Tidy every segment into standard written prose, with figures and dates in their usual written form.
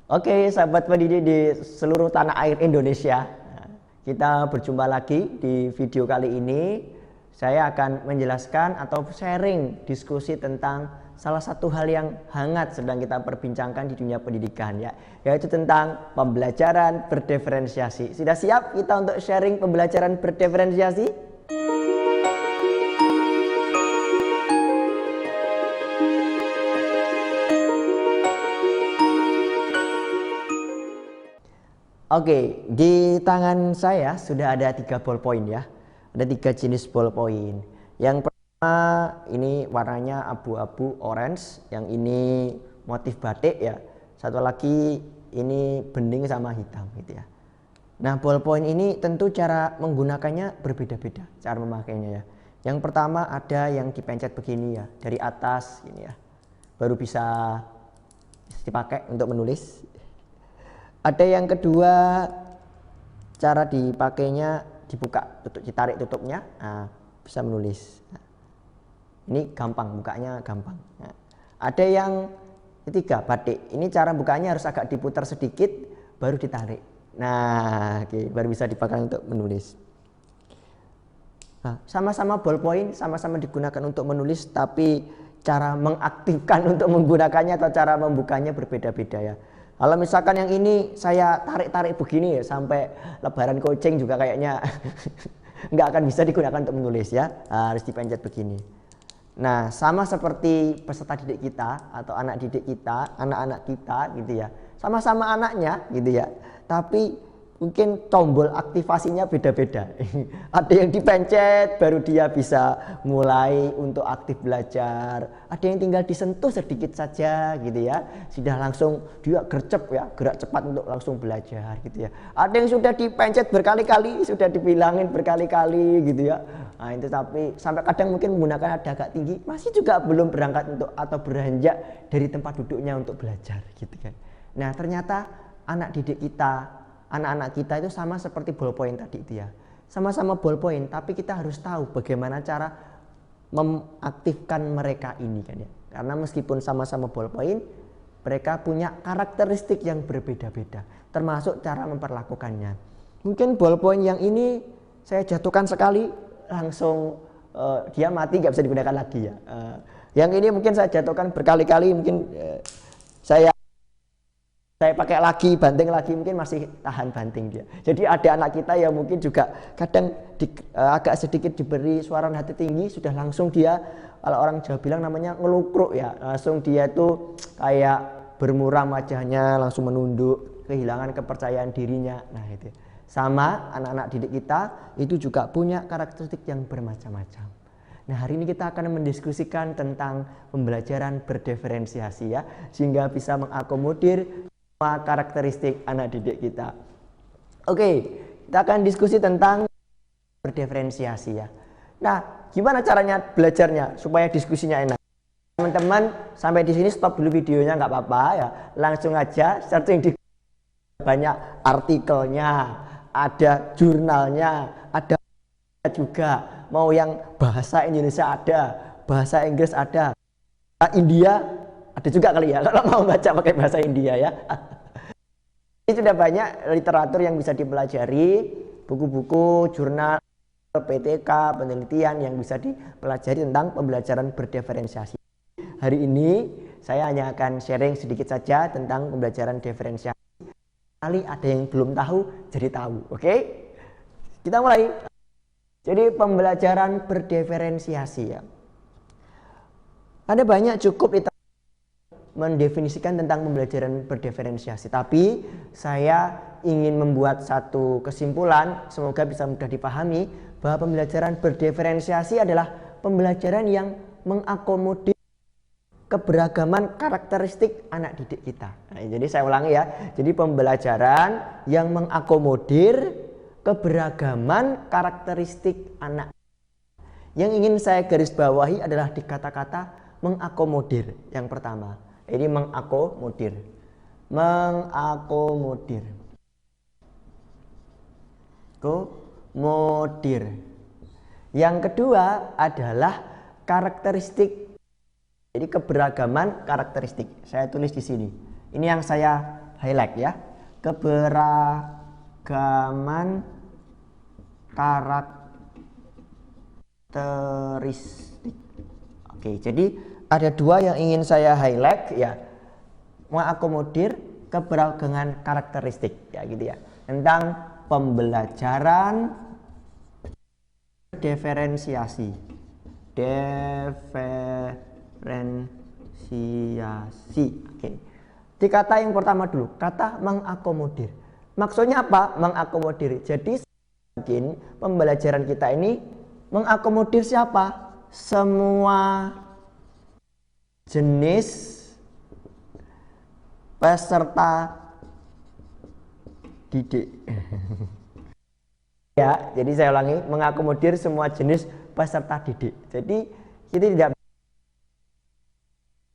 Oke, sahabat pendidik di seluruh tanah air Indonesia. Kita berjumpa lagi di video kali ini. Saya akan menjelaskan atau sharing diskusi tentang salah satu hal yang hangat sedang kita perbincangkan di dunia pendidikan, yaitu tentang pembelajaran berdiferensiasi. Sudah siap kita untuk sharing pembelajaran berdiferensiasi? Oke, di tangan saya sudah ada 3 ballpoint ya. Ada 3 jenis ballpoint. Yang pertama ini warnanya abu-abu orange, yang ini motif batik ya. Satu lagi ini bening sama hitam gitu ya. Nah, ballpoint ini tentu cara menggunakannya berbeda-beda cara memakainya ya. Yang pertama ada yang dipencet begini ya, dari atas gini ya. Baru bisa dipakai untuk menulis. Ada yang kedua, cara dipakainya dibuka, ditarik tutupnya, nah, bisa menulis. Nah, ini gampang, bukanya gampang. Nah, ada yang ketiga, batik. Ini cara bukanya harus agak diputar sedikit, baru ditarik. Nah, oke, baru bisa dipakai untuk menulis. Nah, sama-sama ballpoint, sama-sama digunakan untuk menulis, tapi cara mengaktifkan untuk menggunakannya atau cara membukanya berbeda-beda ya. Kalau misalkan yang ini saya tarik-tarik begini ya, sampai lebaran kucing juga kayaknya nggak akan bisa digunakan untuk menulis ya, harus dipencet begini. Nah, sama seperti peserta didik kita atau anak didik kita, anak-anak kita gitu ya, sama-sama anaknya gitu ya, tapi mungkin tombol aktivasinya beda-beda. Ada yang dipencet baru dia bisa mulai untuk aktif belajar. Ada yang tinggal disentuh sedikit saja gitu ya, sudah langsung dia gercep ya, gerak cepat untuk langsung belajar gitu ya. Ada yang sudah dipencet berkali-kali, sudah dibilangin berkali-kali gitu ya. Nah, itu tapi sampai kadang mungkin menggunakan nada agak tinggi, masih juga belum berangkat untuk atau beranjak dari tempat duduknya untuk belajar gitu kan. Nah, ternyata anak didik kita, anak-anak kita itu sama seperti ballpoint tadi itu ya, sama-sama ballpoint, tapi kita harus tahu bagaimana cara mengaktifkan mereka ini kan ya, karena meskipun sama-sama ballpoint, mereka punya karakteristik yang berbeda-beda, termasuk cara memperlakukannya. Mungkin ballpoint yang ini saya jatuhkan sekali langsung dia mati, nggak bisa digunakan lagi ya. Yang ini mungkin saya jatuhkan berkali-kali, mungkin saya pakai lagi, banting lagi, mungkin masih tahan banting dia. Jadi ada anak kita yang mungkin juga kadang agak sedikit diberi suara hati tinggi, sudah langsung dia, kalau orang Jawa bilang namanya ngelukruk ya, langsung dia tuh kayak bermuram wajahnya, langsung menunduk, kehilangan kepercayaan dirinya. Nah itu sama anak-anak didik kita itu juga punya karakteristik yang bermacam-macam. Nah, hari ini kita akan mendiskusikan tentang pembelajaran berdiferensiasi ya, sehingga bisa mengakomodir karakteristik anak didik kita. Oke, kita akan diskusi tentang berdiferensiasi ya. Nah, gimana caranya belajarnya supaya diskusinya enak? Teman-teman sampai di sini stop dulu videonya, nggak apa-apa ya. Langsung aja searching di banyak artikelnya, ada jurnalnya, ada juga mau yang bahasa Indonesia ada, bahasa Inggris ada, India ada juga kali ya, kalau mau baca pakai bahasa India ya. Ini sudah banyak literatur yang bisa dipelajari, buku-buku, jurnal, PTK, penelitian yang bisa dipelajari tentang pembelajaran berdiferensiasi. Hari ini saya hanya akan sharing sedikit saja tentang pembelajaran diferensiasi. Kali ada yang belum tahu, jadi tahu. Oke? Kita mulai. Jadi pembelajaran berdiferensiasi ya. Ada banyak cukup mendefinisikan tentang pembelajaran berdiferensiasi, tapi saya ingin membuat satu kesimpulan, semoga bisa mudah dipahami, bahwa pembelajaran berdiferensiasi adalah pembelajaran yang mengakomodir keberagaman karakteristik anak didik kita. Nah, jadi saya ulangi ya, jadi pembelajaran yang mengakomodir keberagaman karakteristik anak. Yang ingin saya garis bawahi adalah di kata-kata mengakomodir yang pertama. Ini mengakomodir. Komodir. Yang kedua adalah karakteristik. Jadi keberagaman karakteristik. Saya tulis di sini. Ini yang saya highlight ya. Keberagaman karakteristik. Oke, jadi ada dua yang ingin saya highlight ya, mengakomodir keberagaman karakteristik ya gitu ya, tentang pembelajaran diferensiasi. Oke. Di kata yang pertama dulu, kata mengakomodir. Maksudnya apa? Mengakomodir. Jadi mungkin pembelajaran kita ini mengakomodir siapa? Semua jenis peserta didik. Ya, jadi saya ulangi, mengakomodir semua jenis peserta didik. Jadi kita tidak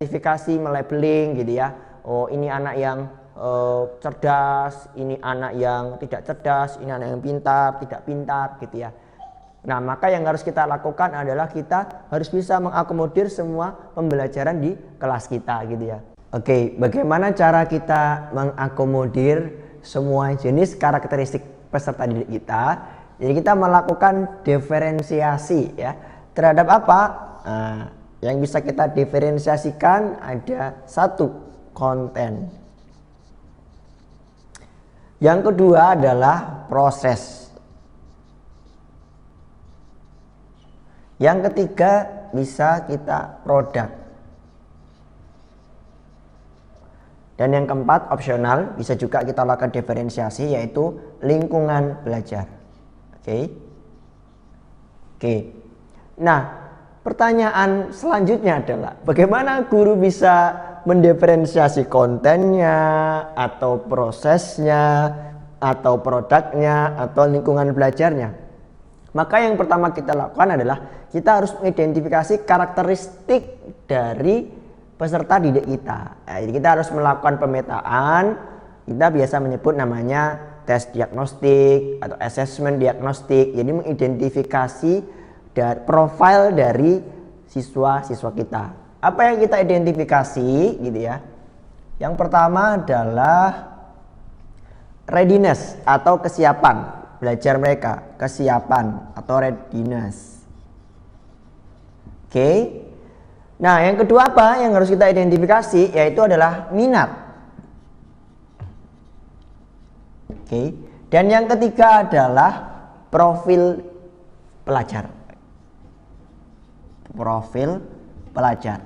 identifikasi, melabeling gitu ya. Oh, ini anak yang cerdas, ini anak yang tidak cerdas, ini anak yang pintar, tidak pintar gitu ya. Nah, maka yang harus kita lakukan adalah kita harus bisa mengakomodir semua pembelajaran di kelas kita gitu ya. Oke, bagaimana cara kita mengakomodir semua jenis karakteristik peserta didik kita? Jadi kita melakukan diferensiasi ya. Terhadap apa? Nah, yang bisa kita diferensiasikan ada satu, konten. Yang kedua adalah proses. Yang ketiga bisa kita produk. Dan yang keempat opsional, bisa juga kita lakukan diferensiasi, yaitu lingkungan belajar. Oke. Nah, pertanyaan selanjutnya adalah bagaimana guru bisa mendiferensiasi kontennya atau prosesnya atau produknya atau lingkungan belajarnya. Maka yang pertama kita lakukan adalah kita harus mengidentifikasi karakteristik dari peserta didik kita. Nah, jadi kita harus melakukan pemetaan. Kita biasa menyebut namanya tes diagnostik atau assessment diagnostik. Jadi mengidentifikasi profil dari siswa-siswa kita. Apa yang kita identifikasi gitu ya. Yang pertama adalah readiness atau kesiapan belajar mereka, kesiapan atau readiness. Oke. Nah, yang kedua apa yang harus kita identifikasi, yaitu adalah minat. Oke. Dan yang ketiga adalah profil pelajar. Profil pelajar.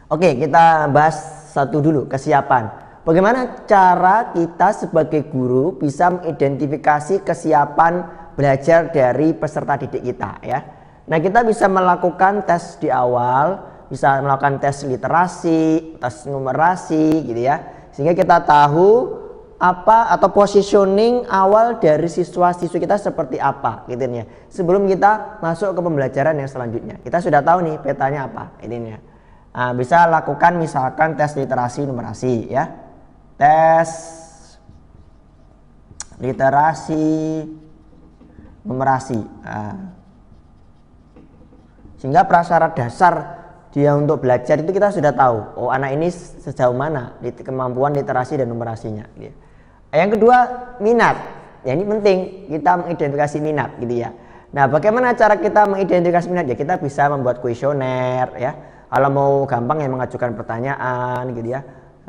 Oke, kita bahas satu dulu, kesiapan. Bagaimana cara kita sebagai guru bisa mengidentifikasi kesiapan belajar dari peserta didik kita ya. Nah, kita bisa melakukan tes di awal, bisa melakukan tes literasi, tes numerasi gitu ya. Sehingga kita tahu apa atau positioning awal dari siswa-siswi kita seperti apa gitu ya. Sebelum kita masuk ke pembelajaran yang selanjutnya. Kita sudah tahu nih petanya apa ini ya. Nah, bisa lakukan misalkan tes literasi numerasi ya. Tes literasi numerasi. Sehingga prasyarat dasar dia untuk belajar itu kita sudah tahu. Oh, anak ini sejauh mana di kemampuan literasi dan numerasinya. Gitu. Yang kedua, minat. Ya, ini penting kita mengidentifikasi minat gitu ya. Nah, bagaimana cara kita mengidentifikasi minat? Ya, kita bisa membuat kuesioner ya. Kalau mau gampang ya mengajukan pertanyaan gitu ya.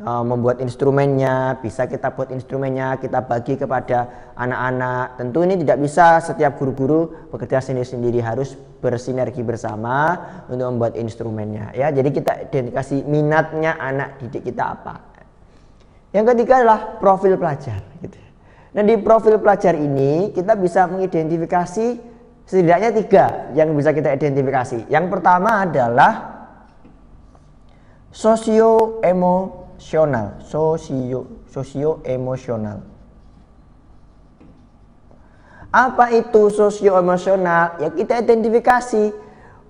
Membuat instrumennya, bisa kita buat instrumennya, kita bagi kepada anak-anak. Tentu ini tidak bisa setiap guru-guru bekerja sendiri-sendiri, harus bersinergi bersama untuk membuat instrumennya ya. Jadi kita identifikasi minatnya anak didik kita apa. Yang ketiga adalah profil pelajar gitu. Nah, di profil pelajar ini kita bisa mengidentifikasi setidaknya 3 yang bisa kita identifikasi. Yang pertama adalah sosioemosional. Sosioemosional. Apa itu sosioemosional? Ya, kita identifikasi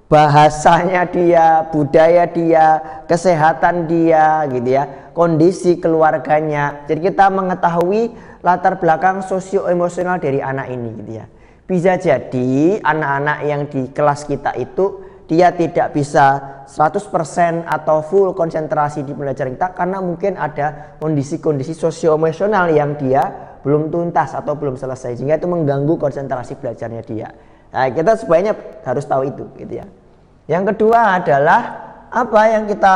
bahasanya dia, budaya dia, kesehatan dia gitu ya, kondisi keluarganya. Jadi kita mengetahui latar belakang sosioemosional dari anak ini gitu ya. Bisa jadi anak-anak yang di kelas kita itu dia tidak bisa 100% atau full konsentrasi di pembelajaran kita karena mungkin ada kondisi-kondisi sosio-emosional yang dia belum tuntas atau belum selesai, sehingga itu mengganggu konsentrasi belajarnya dia. Nah, kita sebaiknya harus tahu itu gitu ya. Yang kedua adalah apa yang kita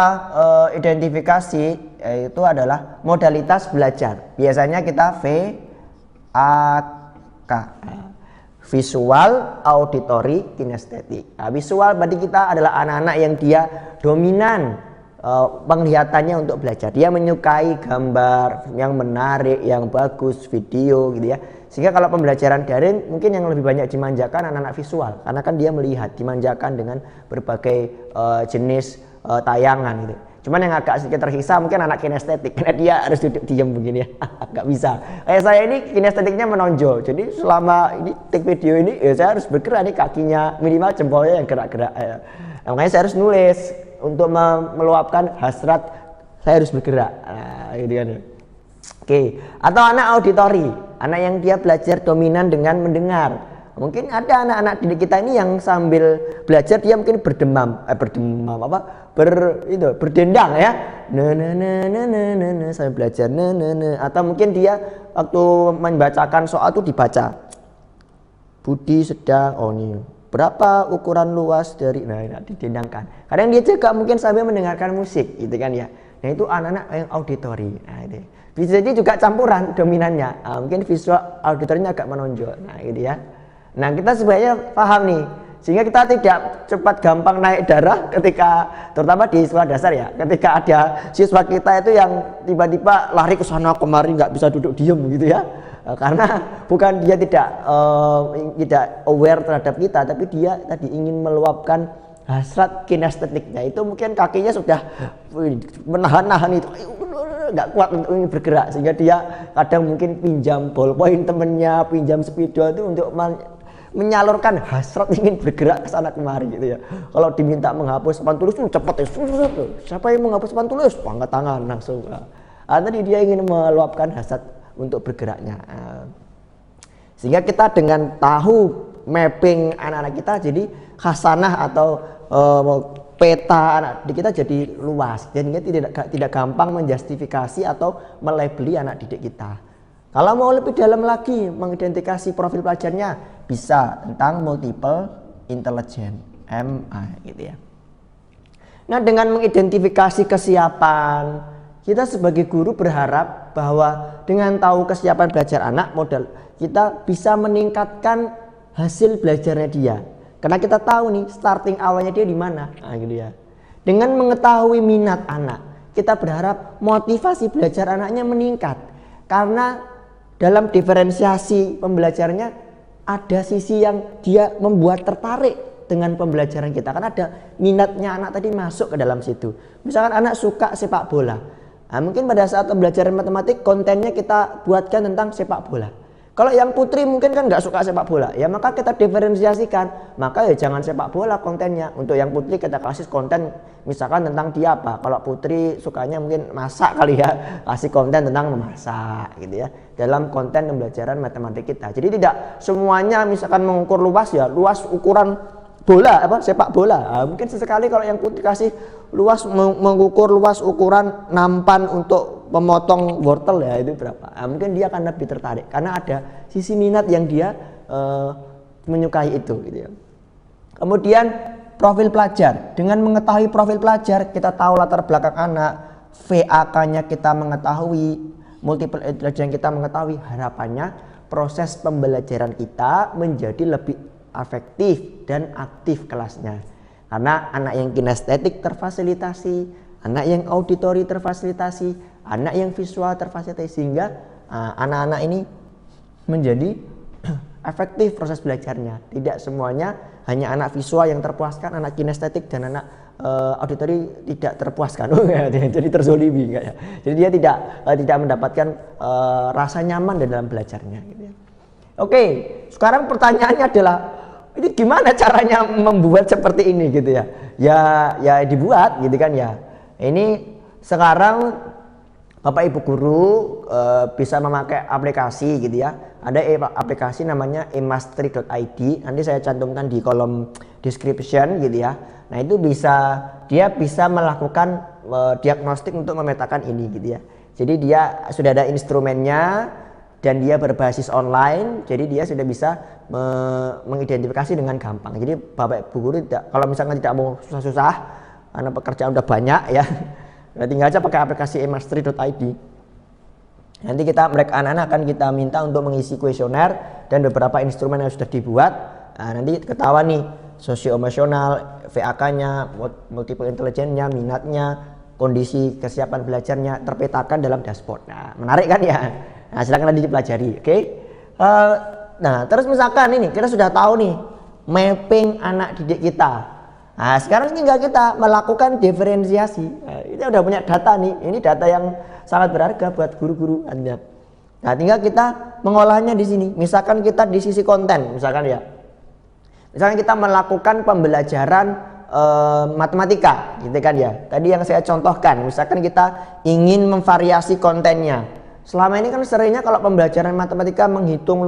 identifikasi, yaitu adalah modalitas belajar. Biasanya kita VAK, visual, auditory, kinestetik. Nah, visual berarti kita adalah anak-anak yang dia dominan penglihatannya untuk belajar. Dia menyukai gambar yang menarik, yang bagus, video gitu ya. Sehingga kalau pembelajaran daring mungkin yang lebih banyak dimanjakan anak-anak visual, karena kan dia melihat, dimanjakan dengan berbagai jenis tayangan gitu. Cuman yang agak sedikit tersiksa mungkin anak kinestetik, karena dia harus duduk diam begini ya. Nggak bisa. Kayak saya ini kinestetiknya menonjol. Jadi selama ini take video ini ya saya harus bergerak nih, kakinya minimal jempolnya yang gerak-gerak. Nah, makanya saya harus nulis untuk meluapkan hasrat, saya harus bergerak. Nah, gitu kan. Oke. Atau anak auditori, anak yang dia belajar dominan dengan mendengar. Mungkin ada anak-anak didik kita ini yang sambil belajar dia mungkin berdendang ya, sambil belajar, atau mungkin dia waktu membacakan soal itu dibaca, Budi sedang, oh ini berapa ukuran luas dari, nah didendangkan. Kadang dia juga mungkin sambil mendengarkan musik, gitu kan ya. Nah itu anak-anak yang auditori. Nah, itu bisa jadi juga campuran dominannya. Nah, mungkin visual auditorinya agak menonjol. Nah gitu ya. Nah kita sebenarnya paham nih, sehingga kita tidak cepat gampang naik darah ketika, terutama di sekolah dasar ya, ketika ada siswa kita itu yang tiba-tiba lari ke sana kemari nggak bisa duduk diem gitu ya, karena bukan dia tidak aware terhadap kita, tapi dia tadi ingin meluapkan hasrat kinestetiknya. Itu mungkin kakinya sudah menahan-nahan itu, nggak kuat untuk ingin bergerak, sehingga dia kadang mungkin pinjam ballpoint temennya, pinjam spidol itu untuk menyalurkan hasrat ingin bergerak ke sana kemari gitu ya. Kalau diminta menghapus papan tulis cepat ya, siapa yang menghapus papan tulis, angkat tangan langsung. Tadi dia ingin meluapkan hasrat untuk bergeraknya. Sehingga kita dengan tahu mapping anak-anak kita, jadi khasanah atau peta anak didik kita jadi luas, jadi tidak gampang menjustifikasi atau melabeli anak didik kita. Kalau mau lebih dalam lagi mengidentifikasi profil pelajarnya, bisa tentang multiple intelligence (MI) gitu ya. Nah, dengan mengidentifikasi kesiapan, kita sebagai guru berharap bahwa dengan tahu kesiapan belajar anak, modal kita bisa meningkatkan hasil belajarnya dia. Karena kita tahu nih starting awalnya dia di mana. Nah, gitu ya. Dengan mengetahui minat anak, kita berharap motivasi belajar anaknya meningkat. Karena dalam diferensiasi pembelajarannya ada sisi yang dia membuat tertarik dengan pembelajaran kita. Karena ada minatnya anak tadi masuk ke dalam situ. Misalkan anak suka sepak bola. Nah, mungkin pada saat pembelajaran matematik kontennya kita buatkan tentang sepak bola. Kalau yang putri mungkin kan nggak suka sepak bola, ya maka kita diferensiasikan. Maka ya jangan sepak bola kontennya. Untuk yang putri kita kasih konten misalkan tentang dia apa. Kalau putri sukanya mungkin masak kali ya, kasih konten tentang memasak gitu ya. Dalam konten pembelajaran matematik kita. Jadi tidak semuanya misalkan mengukur luas ya, luas ukuran bola sepak bola. Nah, mungkin sesekali kalau yang putri kasih luas mengukur luas ukuran nampan untuk memotong wortel ya itu berapa. Nah, mungkin dia akan lebih tertarik karena ada sisi minat yang dia menyukai itu gitu ya. Kemudian profil pelajar. Dengan mengetahui profil pelajar, kita tahu latar belakang anak, VAK-nya kita mengetahui, multiple intelligence kita mengetahui, harapannya proses pembelajaran kita menjadi lebih efektif dan aktif kelasnya. Karena anak yang kinestetik terfasilitasi, anak yang auditori terfasilitasi, anak yang visual terfasilitasi, sehingga anak-anak ini menjadi efektif proses belajarnya. Tidak semuanya hanya anak visual yang terpuaskan, anak kinestetik dan anak auditori tidak terpuaskan. Jadi terzolimi enggak ya. Jadi dia tidak mendapatkan rasa nyaman dalam belajarnya gitu ya. Oke, sekarang pertanyaannya adalah ini gimana caranya membuat seperti ini gitu ya. Ya dibuat gitu kan ya. Ini sekarang Bapak Ibu guru bisa memakai aplikasi gitu ya. Ada aplikasi namanya emastri.id. Nanti saya cantumkan di kolom description gitu ya. Nah itu dia bisa melakukan diagnostik untuk memetakan ini gitu ya. Jadi dia sudah ada instrumennya dan dia berbasis online. Jadi dia sudah bisa mengidentifikasi dengan gampang. Jadi Bapak Ibu guru kalau misalkan tidak mau susah-susah karena pekerjaan udah banyak ya. Nah, tinggal aja pakai aplikasi emastri.id. Nanti mereka anak-anak akan kita minta untuk mengisi kuesioner dan beberapa instrumen yang sudah dibuat. Nah, nanti ketahuan nih sosio-emosional, VAK-nya, multiple intelligence-nya, minatnya, kondisi kesiapan belajarnya terpetakan dalam dashboard. Nah, menarik kan ya? Nah, silakan nanti dipelajari, oke? Nah, terus misalkan ini kita sudah tahu nih mapping anak didik kita. Nah, sekarang tinggal kita melakukan diferensiasi. Nah, ini udah punya data nih. Ini data yang sangat berharga buat guru-guru Anda. Nah, tinggal kita mengolahnya di sini. Misalkan kita di sisi konten, misalkan ya. Misalkan kita melakukan pembelajaran matematika, gitu kan ya. Tadi yang saya contohkan, misalkan kita ingin memvariasi kontennya. Selama ini kan seringnya kalau pembelajaran matematika menghitung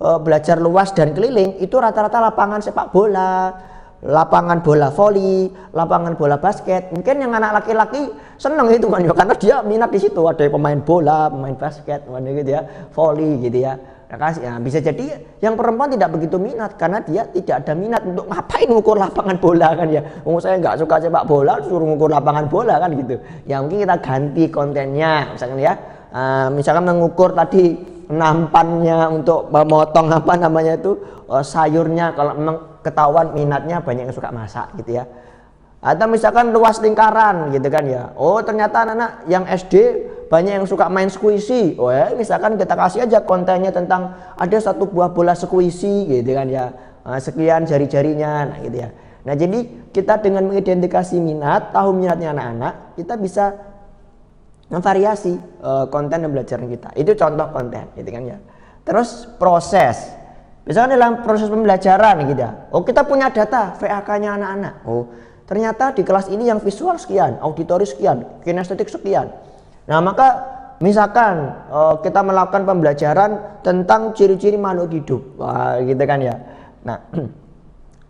belajar luas dan keliling, itu rata-rata lapangan sepak bola, lapangan bola voli, lapangan bola basket. Mungkin yang anak laki-laki seneng itu kan ya, karena dia minat di situ. Ada pemain bola, pemain basket, gitu ya, voli gitu ya. Nah, bisa jadi yang perempuan tidak begitu minat karena dia tidak ada minat untuk ngapain ngukur lapangan bola kan ya. Saya nggak suka sepak bola, suruh ngukur lapangan bola kan gitu. Ya mungkin kita ganti kontennya, misalkan ya. Misalkan mengukur tadi nampannya untuk memotong sayurnya, kalau memang ketahuan minatnya banyak yang suka masak gitu ya. Atau misalkan luas lingkaran gitu kan ya. Oh ternyata anak-anak yang SD banyak yang suka main squishy. Oh ya, misalkan kita kasih aja kontennya tentang ada satu buah bola squishy gitu kan ya. Sekian jari-jarinya, nah gitu ya. Nah jadi kita dengan mengidentifikasi minat, tahu minatnya anak-anak, kita bisa memvariasi konten dan pembelajaran kita. Itu contoh konten gitu kan ya. Terus proses. Misalkan dalam proses pembelajaran gitu ya. Oh kita punya data VAK-nya anak-anak. Oh ternyata di kelas ini yang visual sekian, auditori sekian, kinestetik sekian. Nah maka misalkan kita melakukan pembelajaran tentang ciri-ciri makhluk hidup. Wah gitu kan ya. Nah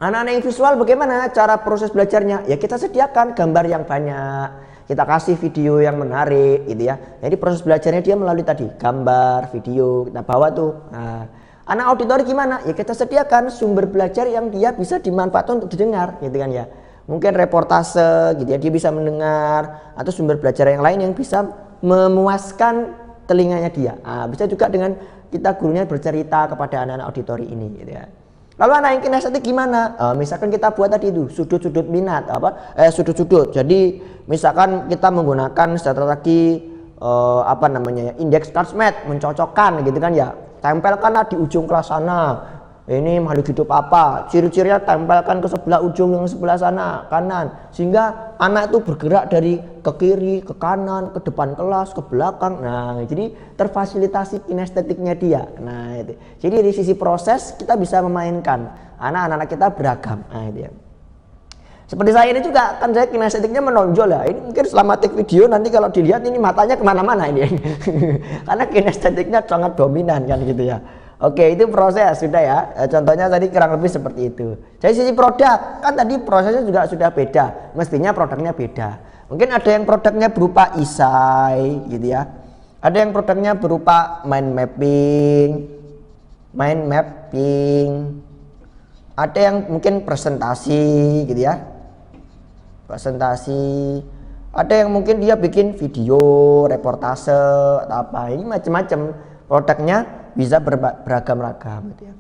anak-anak yang visual bagaimana cara proses belajarnya? Ya kita sediakan gambar yang banyak. Kita kasih video yang menarik gitu ya. Jadi proses belajarnya dia melalui tadi gambar, video, kita bawa tuh. Nah, anak auditori gimana? Ya kita sediakan sumber belajar yang dia bisa dimanfaatkan untuk didengar gitu kan ya. Mungkin reportase gitu ya, dia bisa mendengar, atau sumber belajar yang lain yang bisa memuaskan telinganya dia. Nah, bisa juga dengan kita gurunya bercerita kepada anak-anak auditori ini gitu ya. Lalu anak yang kinestetik gimana? Misalkan kita buat tadi itu sudut-sudut minat, sudut-sudut. Jadi misalkan kita menggunakan strategi indeks Cardsmith, mencocokkan gitu kan ya. Tempelkanlah di ujung kelas sana. Ini makhluk hidup apa? Ciri-cirinya tempelkan ke sebelah ujung yang sebelah sana, kanan. Sehingga anak itu bergerak dari ke kiri, ke kanan, ke depan kelas, ke belakang. Nah, jadi terfasilitasi kinestetiknya dia. Nah, itu. Jadi di sisi proses kita bisa memainkan. Anak-anak kita beragam. Nah, itu ya. Seperti saya ini juga, kan saya kinestetiknya menonjol ya. Ini mungkin selama take video nanti kalau dilihat ini matanya kemana-mana ini. Karena kinestetiknya sangat dominan kan gitu ya. Oke, itu proses sudah ya. Contohnya tadi kurang lebih seperti itu. Dari sisi produk, kan tadi prosesnya juga sudah beda. Mestinya produknya beda. Mungkin ada yang produknya berupa isai gitu ya. Ada yang produknya berupa mind mapping. Ada yang mungkin presentasi gitu ya. Presentasi. Ada yang mungkin dia bikin video, reportase atau apa. Ini macam-macam produknya. Bisa beragam-ragam gitu ya.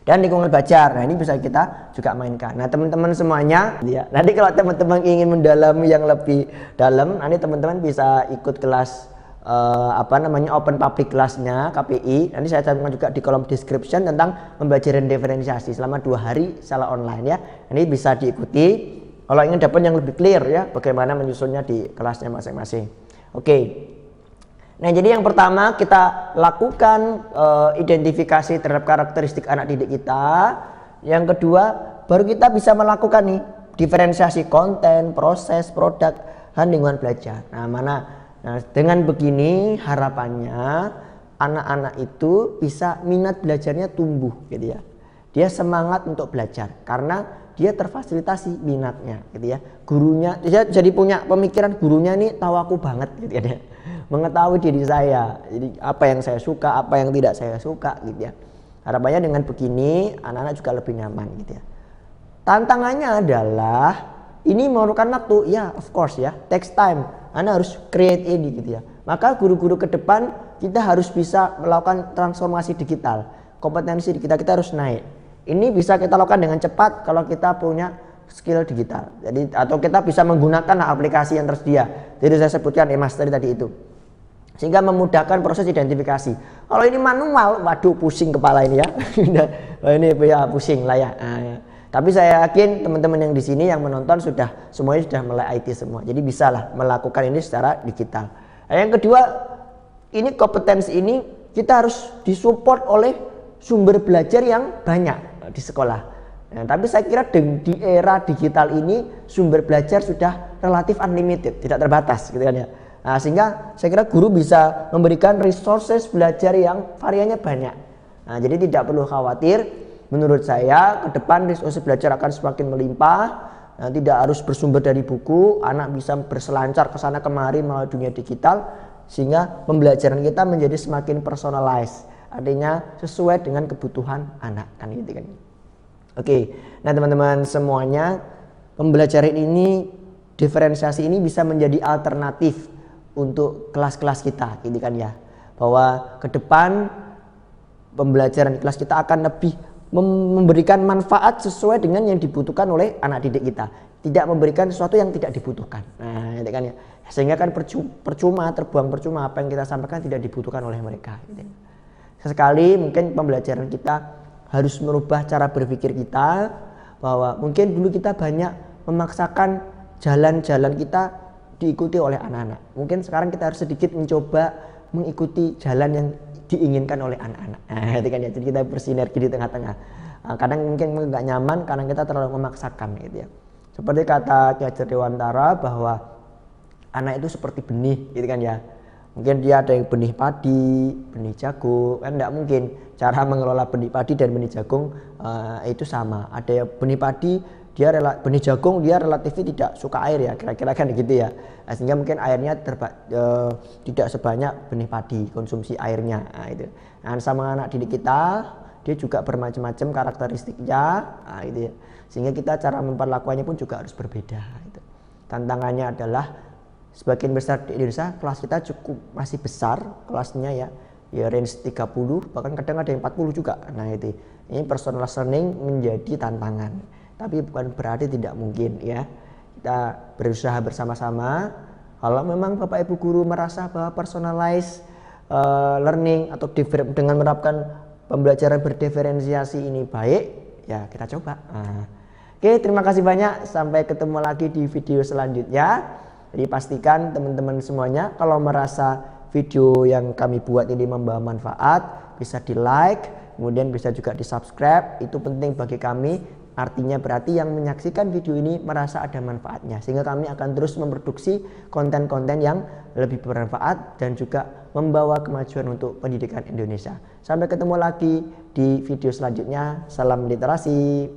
Dan lingkungan belajar, nah ini bisa kita juga mainkan. Nah teman-teman semuanya gitu ya. Nanti kalau teman-teman ingin mendalami yang lebih dalam, nanti teman-teman bisa ikut kelas open public kelasnya KPI. Nanti saya cantumkan juga di kolom description tentang pembelajaran diferensiasi selama 2 hari secara online ya. Ini bisa diikuti kalau ingin dapat yang lebih clear ya, bagaimana menyusunnya di kelasnya masing-masing. Oke. Nah jadi yang pertama kita lakukan identifikasi terhadap karakteristik anak didik kita. Yang kedua baru kita bisa melakukan nih diferensiasi konten, proses, produk, dan lingkungan belajar. Nah mana Nah, dengan begini harapannya anak-anak itu bisa minat belajarnya tumbuh gitu ya. Dia semangat untuk belajar karena dia terfasilitasi minatnya gitu ya. Gurunya dia jadi punya pemikiran gurunya nih tahu aku banget gitu ya. Dia mengetahui diri saya. Jadi apa yang saya suka, apa yang tidak saya suka gitu ya. Harapannya dengan begini anak-anak juga lebih nyaman gitu ya. Tantangannya adalah ini memerlukan waktu, ya of course ya, takes time. Anda harus create ini gitu ya. Maka guru-guru ke depan kita harus bisa melakukan transformasi digital. Kompetensi kita harus naik. Ini bisa kita lakukan dengan cepat kalau kita punya skill digital. Jadi atau kita bisa menggunakan aplikasi yang tersedia. Jadi saya sebutkan e-mastery tadi itu. Sehingga memudahkan proses identifikasi. Kalau ini manual, waduh pusing kepala ini ya. Ini ya pusing lah ya. Tapi saya yakin teman-teman yang di sini yang menonton semuanya sudah melek IT semua. Jadi bisalah melakukan ini secara digital. Nah, yang kedua, ini kompetensi ini kita harus disupport oleh sumber belajar yang banyak di sekolah. Nah, tapi saya kira di era digital ini sumber belajar sudah relatif unlimited, tidak terbatas gitu kan ya. Nah, sehingga saya kira guru bisa memberikan resources belajar yang variannya banyak. Nah, jadi tidak perlu khawatir. Menurut saya ke depan resources belajar akan semakin melimpah. Nah, tidak harus bersumber dari buku, anak bisa berselancar ke sana kemari melalui dunia digital sehingga pembelajaran kita menjadi semakin personalized. Artinya sesuai dengan kebutuhan anak kan gitu kan. Oke. Nah, teman-teman semuanya, pembelajaran ini diferensiasi ini bisa menjadi alternatif untuk kelas-kelas kita gitu kan ya. Bahwa ke depan pembelajaran kelas kita akan lebih memberikan manfaat sesuai dengan yang dibutuhkan oleh anak didik kita, tidak memberikan sesuatu yang tidak dibutuhkan. Nah, itu kan ya. Sehingga kan percuma, terbuang percuma apa yang kita sampaikan tidak dibutuhkan oleh mereka. Gitu. Sesekali mungkin pembelajaran kita harus merubah cara berpikir kita, bahwa mungkin dulu kita banyak memaksakan jalan-jalan kita diikuti oleh anak-anak. Mungkin sekarang kita harus sedikit mencoba mengikuti jalan yang diinginkan oleh anak-anak. Nah, itu kan ya. Jadi kita bersinergi di tengah-tengah. Kadang mungkin nggak nyaman karena kita terlalu memaksakan gitu ya. Seperti kata Ki Hajar Dewantara bahwa anak itu seperti benih gitu kan ya. Mungkin dia ada yang benih padi, benih jagung, kan enggak mungkin cara mengelola benih padi dan benih jagung itu sama. Ada yang benih padi benih jagung dia relatif tidak suka air ya, kira-kira kan gitu ya. Sehingga mungkin airnya tidak sebanyak benih padi, konsumsi airnya. Nah, itu. Nah, sama anak didik kita, dia juga bermacam-macam karakteristiknya, nah, itu ya. Sehingga kita cara memperlakukannya pun juga harus berbeda. Gitu. Tantangannya adalah sebagian besar di Indonesia kelas kita cukup masih besar kelasnya ya range 30, bahkan kadang ada yang 40 juga. Nah, itu. Ini personal learning menjadi tantangan. Tapi bukan berarti tidak mungkin ya. Kita berusaha bersama-sama. Kalau memang Bapak Ibu guru merasa bahwa personalized learning atau dengan menerapkan pembelajaran berdiferensiasi ini baik, ya kita coba. Oke, terima kasih banyak. Sampai ketemu lagi di video selanjutnya. Jadi pastikan teman-teman semuanya kalau merasa video yang kami buat ini membawa manfaat, bisa di like, kemudian bisa juga di subscribe. Itu penting bagi kami. Artinya berarti yang menyaksikan video ini merasa ada manfaatnya, sehingga kami akan terus memproduksi konten-konten yang lebih bermanfaat dan juga membawa kemajuan untuk pendidikan Indonesia. Sampai ketemu lagi di video selanjutnya. Salam literasi.